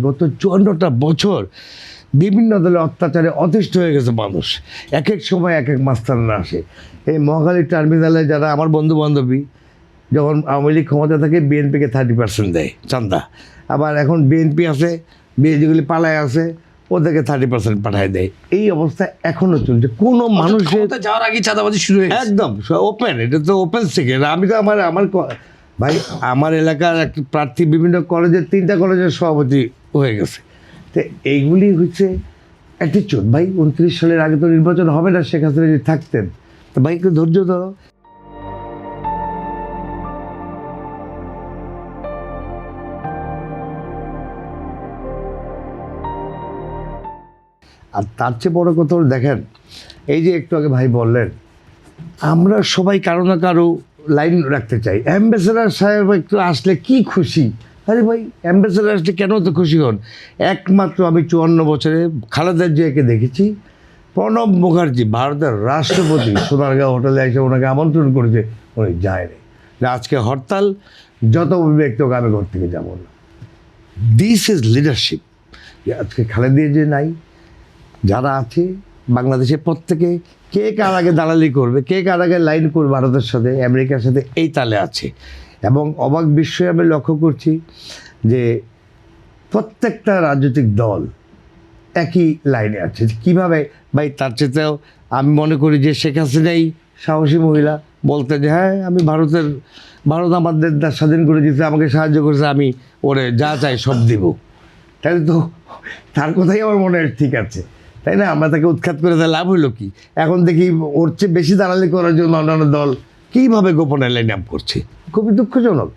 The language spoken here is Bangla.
গত 54টা বছর বিভিন্ন দলের অত্যাচারে অতিষ্ঠ হয়ে গেছে মানুষ। এক এক সময় এক এক মাস্তানরা আসে। এই মহাখালী টার্মিনালে যারা আমার বন্ধু বান্ধবী, যখন আওয়ামী লীগ ক্ষমতা থাকে বিএনপিকে 30% দেয় চান্দা, আবার এখন বিএনপি আছে, যেগুলি পালায় আছে ওদেরকে 30% পাঠায় দেয়। এই অবস্থা এখনও চলছে। কোনো মানুষের যাওয়ার আগে চাঁদাবাজি শুরু হয়ে একদম ওপেন, এটা তো ওপেন সেকেন্ড। আমি তো আমার ভাই আমার এলাকার এক প্রার্থী বিভিন্ন কলেজের 3টা কলেজের সভাপতি হয়ে গেছে। তো এইগুলি হচ্ছে অ্যাটিচিউড। ভাই 29 সালের আগে তো নির্বাচন হবে না, শেখ হাসিনা যদি থাকতেন। তো ভাই একটু ধৈর্য ধরো। আর তার চেয়ে বড় কথা হলো দেখেন, এই যে একটু আগে ভাই বললেন আমরা সবাই কারো না কারো লাইন রাখতে চাই। অ্যাম্বাসেডার সাহেব একটু আসলে কি খুশি। আরে ভাই অ্যাম্বাসেডার আসলে কেন তো খুশি হন? একমাত্র আমি 54 বছরে খালেদা জিয়াকে দেখেছি, প্রণব মুখার্জি ভারতের রাষ্ট্রপতি সোনারগাঁও হোটেলে এসে ওনাকে আমন্ত্রণ করেছে, উনি যায়নি। আজকে হরতাল, যত অভিব্যক্ত আমি ঘর থেকে যাবো না। This is leadership. আজকে খালেদা জিয়া নাই, যারা আছে বাংলাদেশে প্রত্যেকে কে কার আগে দালালি করবে, কে কার আগে লাইন করবে ভারতের সাথে আমেরিকার সাথে, এই তালে আছে। এবং অবাক বিষয়ে আমি লক্ষ্য করছি যে প্রত্যেকটা রাজনৈতিক দল একই লাইনে আছে। কীভাবে ভাই? তার চেয়েও আমি মনে করি যে শেখ হাসিনাই সাহসী মহিলা, বলতে যে হ্যাঁ আমি ভারত আমাদের দেশ স্বাধীন করে দিতে আমাকে সাহায্য করেছে, আমি ওরে যা চাই সব দিব। তাহলে তো তার কথাই আমার মনে হয় ঠিক আছে, তাই না? আমরা তাকে উৎখাত করে তাহলে লাভ হইলো কি? এখন দেখি ওর চেয়ে বেশি দালালি করার জন্য অন্যান্য দল কীভাবে গোপনে লাইন আপ করছে, খুবই দুঃখজনক।